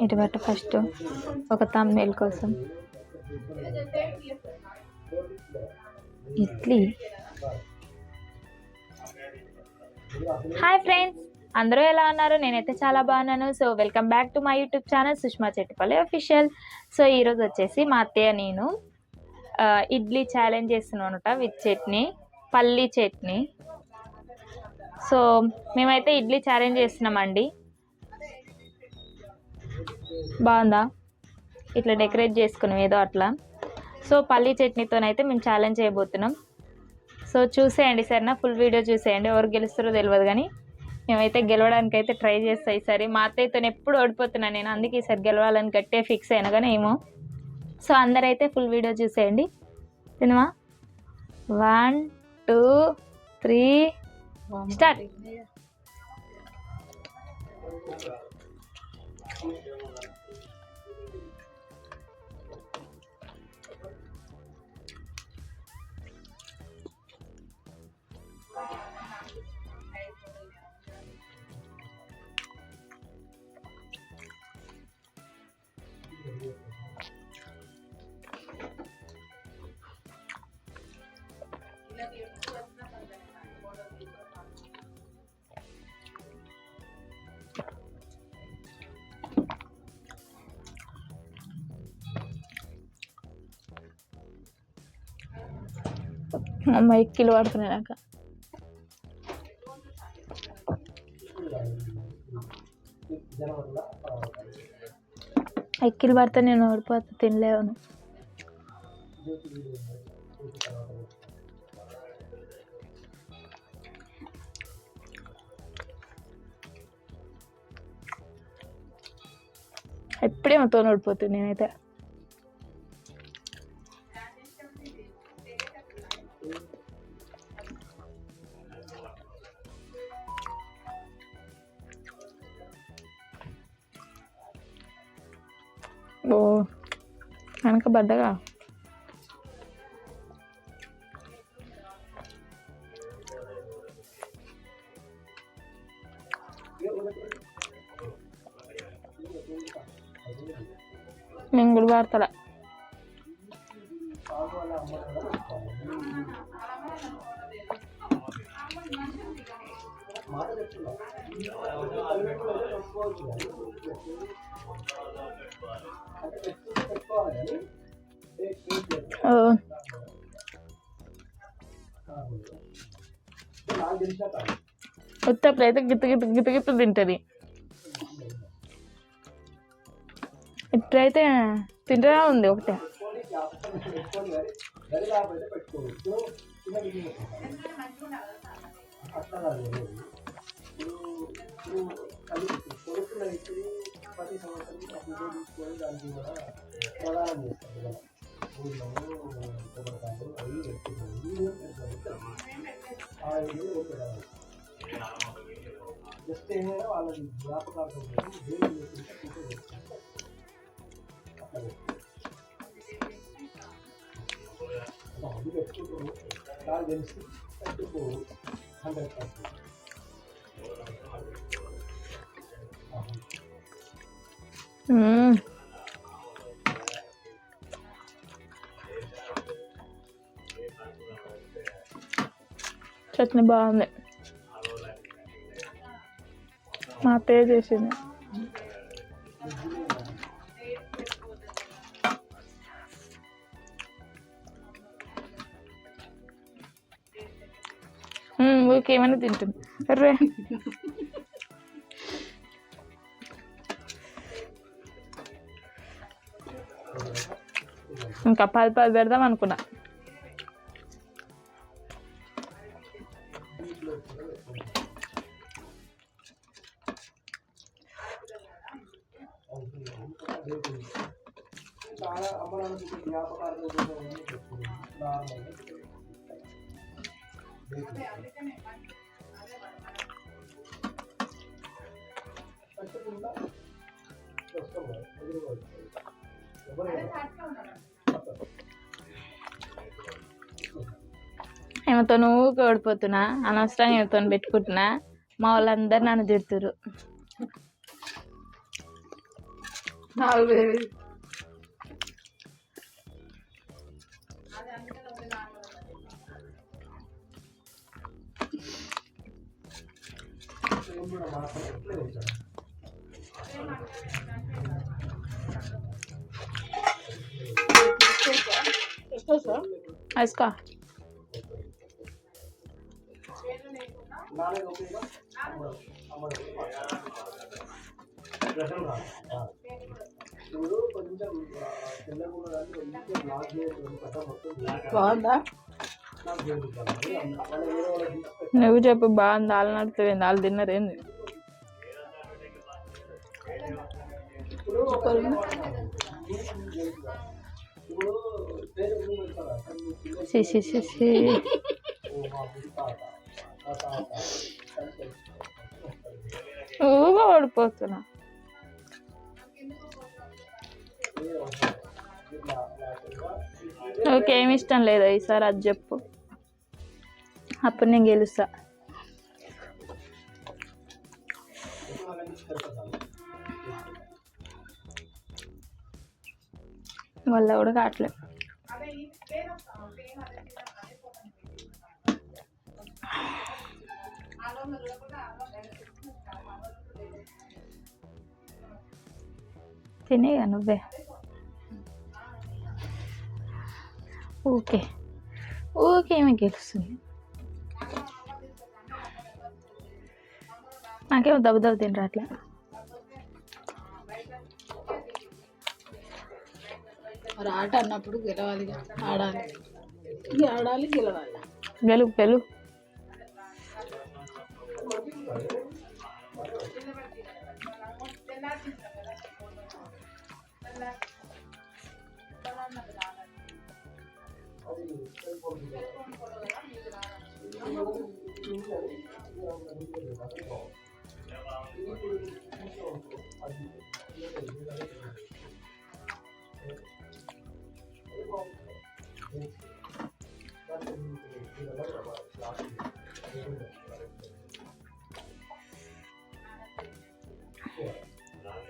ఇటు పెట్ట ఫస్ట్ ఒక థంబ్నెయిల్ కోసం. ఇడ్లీ. హాయ్ ఫ్రెండ్స్, అందరూ ఎలా ఉన్నారు? నేనైతే చాలా బాగున్నాను. So welcome back to my YouTube channel Sushma Chettipalli official. So ఈరోజు వచ్చేసి మా అత్తయ్య నేను ఇడ్లీ ఛాలెంజ్ చేస్తున్నాను అనమాట, విత్ చట్నీ, పల్లీ చట్నీ. సో మేమైతే ఇడ్లీ ఛాలెంజ్ చేస్తున్నామండి. బాగుందా? ఇట్లా డెకరేట్ చేసుకున్నాం ఏదో అట్లా. సో పల్లీ చట్నీతోనైతే మేము ఛాలెంజ్ చేయబోతున్నాం. సో చూసేయండి సరేనా, ఫుల్ వీడియో చూసేయండి. ఎవరు గెలుస్తారో తెలియదు కానీ మేమైతే గెలవడానికి అయితే ట్రై చేస్తాయి. ఈసారి మా అత్తయ్యతో ఎప్పుడు ఓడిపోతున్నాను నేను, అందుకే ఈసారి గెలవాలని గట్టిగా ఫిక్స్ అయినా కానీ ఏమో. సో అందరైతే ఫుల్ వీడియో చూసేయండి. తినమా? 1 2 3 స్టార్ట్. అమ్మ ఎక్కిలు పడుతున్నాయి నాకు. ఎక్కిలు పడితే నేను ఓడిపోతే తినలేను. ఎప్పుడేమో ఓడిపోతుంది నేనైతే. ఓ వెనక బద్దగా. నేను కూడా వాడతా. ఉత్తప్పుడైతే గిత్త గిత్త గిత్త గిత్త తింటుంది. ఇప్పుడైతే తింటూనే ఉంది ఒకటే. చట్నీ బాగుంది, మా అత్తయ్య చేసింది. ఊరికేమైనా తింటుంది. అర్రే ఇంకా 10 పెడదాం అనుకున్నా. ఏమతో నువ్వు ఓడిపోతున్నా, అనవసరంగా ఏమతో పెట్టుకుంటున్నా. మా వాళ్ళందరూ నన్ను తిడుతురు. వేసుకో. బాగుందా? నువ్వు చెప్పు, బాగుంది. వాళ్ళు నడుతుంది, వాళ్ళు తిన్నరేంది? ఊగా ఓడిపోతున్నా. ఓకేమి ఇష్టం లేదా ఈసారి అది చెప్పు, అప్పుడు నేను గెలుస్తా. వల్ల కూడా కావట్లేదు. తినేగా నువ్వే. ఓకే ఓకే, ఏమి గెలుస్తుంది? నాకేమో దెబ్బ దెబ్బ తినరా అట్లా. మరి ఆట అన్నప్పుడు గెలవాలి, ఆడాలి, ఆడాలి, గెలవాలి. గెలుపు గెలుపు.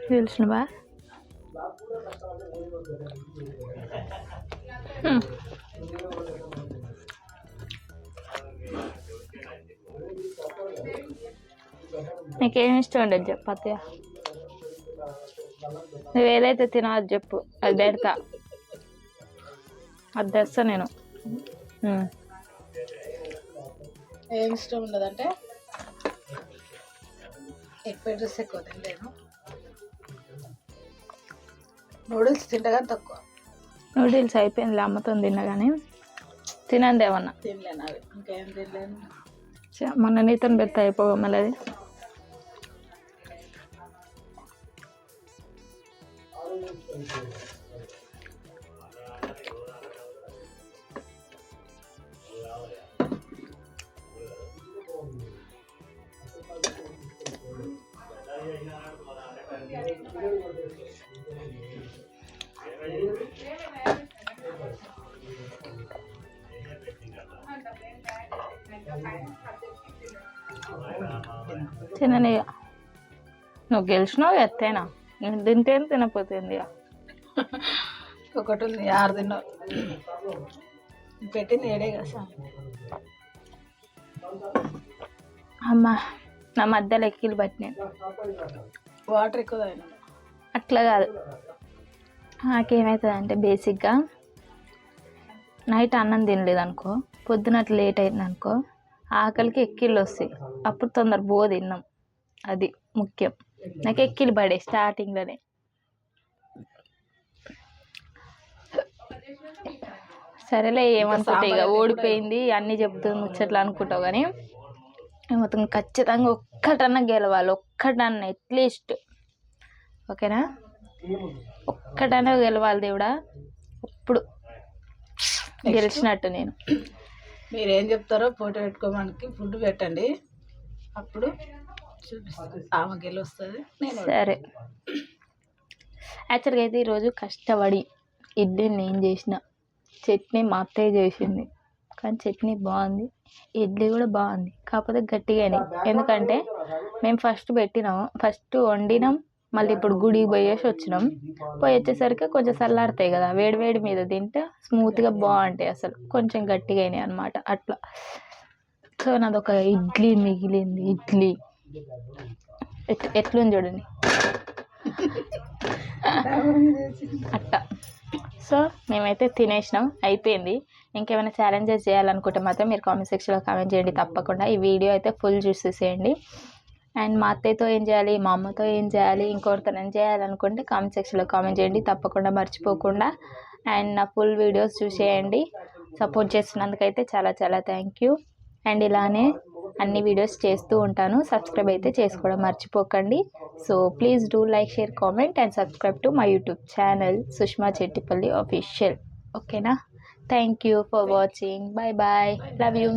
తెలిసినవా? నీకేమి ఇష్టం ఉండదు చెప్పు అత్తయ్య. నువ్వు ఏదైతే తినాలి చెప్పు, అది పెడతా, అది తెస్తా నేను. ఏమి ఇష్టం ఉండదంటే ఎగ్ ఫ్రైడ్ రైస్ ఎక్కువ తినలేను, నూడిల్స్ తింటా కానీ తక్కువ. నూడిల్స్ అయిపోయింది, అమ్మతో తిన్నా కానీ తినండి ఏమన్నా. తినలేను అవి, ఇంకేం తినలేను. మొన్న నీతో పెడతా అయిపోగా మళ్ళీ అది. తినని నువ్వు గెలిచినావు ఎత్తేనా, నేను తింటేనే తినపోతుంది. ఒకటి ఉంది, 6 తిన్నావు పెట్టింది 7 కదా. అమ్మా నా మధ్యలో ఎక్కిలు పట్టినాయి. వాటర్ ఎక్కువ తాగినా. అట్లా కాదు, నాకేమవుతుంది అంటే బేసిక్గా నైట్ అన్నం తినలేదు అనుకో, పొద్దున అట్లా లేట్ అయింది అనుకో, ఆకలికి ఎక్కిళ్ళు వస్తాయి, అప్పుడు తొందర తిన్నాం. అది ముఖ్యం. నాకు ఎక్కిళ్ళు పడే స్టార్టింగ్లోనే. సరేలే ఏమనుకుంటావు, ఇక ఓడిపోయింది అన్నీ చెప్తుంది ముచ్చట్లు అనుకుంటావు, కానీ మొత్తం ఖచ్చితంగా ఒక్కటన్నా గెలవాలి, ఒక్కటన్నా అట్లీస్ట్. ఓకేనా? ఒక్కటన్నా గెలవాలి దేవుడా, ఇప్పుడు గెలిచినట్టు నేను. మీరేం చెప్తారో ఫోటో పెట్టుకోవడానికి ఫుడ్ పెట్టండి, అప్పుడు చూపిస్తాను ఆమె గెలుస్తుంది. సరే, యాక్చువల్గా అయితే ఈరోజు కష్టపడి ఇడ్లీ నేను చేసిన, చట్నీ మా అత్తయ్య చేసింది, కానీ చట్నీ బాగుంది, ఇడ్లీ కూడా బాగుంది, కాకపోతే గట్టిగానే. ఎందుకంటే మేము ఫస్ట్ వండినాం, మళ్ళీ ఇప్పుడు గుడికి పోయేసి వచ్చినాం. పోయి వచ్చేసరికి కొంచెం చల్లారుతాయి కదా, వేడి వేడి మీద తింటే స్మూత్గా బాగుంటాయి. అసలు కొంచెం గట్టిగా అయినాయి అనమాట అట్లా. సో నాదొక ఇడ్లీ మిగిలింది. ఇడ్లీ ఎట్లుంది చూడండి అట్లా. సో మేమైతే తినేసినాం, అయిపోయింది. ఇంకేమైనా ఛాలెంజెస్ చేయాలనుకుంటే మాత్రం మీరు కామెంట్ సెక్షన్లో కామెంట్ చేయండి తప్పకుండా. ఈ వీడియో అయితే ఫుల్ చూసేసేయండి. అండ్ మా అత్తయ్యతో ఏం చేయాలి, మా అమ్మతో ఏం చేయాలి, ఇంకొకరితో ఏం చేయాలనుకుంటే కామెంట్ సెక్షన్లో కామెంట్ చేయండి తప్పకుండా మర్చిపోకుండా. అండ్ నా ఫుల్ వీడియోస్ చూసేయండి. సపోర్ట్ చేస్తున్నందుకైతే చాలా చాలా థ్యాంక్ యూ. అండ్ ఇలానే అన్ని వీడియోస్ చేస్తూ ఉంటాను. సబ్స్క్రైబ్ అయితే చేసుకోవడం మర్చిపోకండి. So please do like, share, comment and subscribe to my YouTube channel Sushma Chettipalli official. ఓకేనా? Thank you for watching. Bye bye. Love you.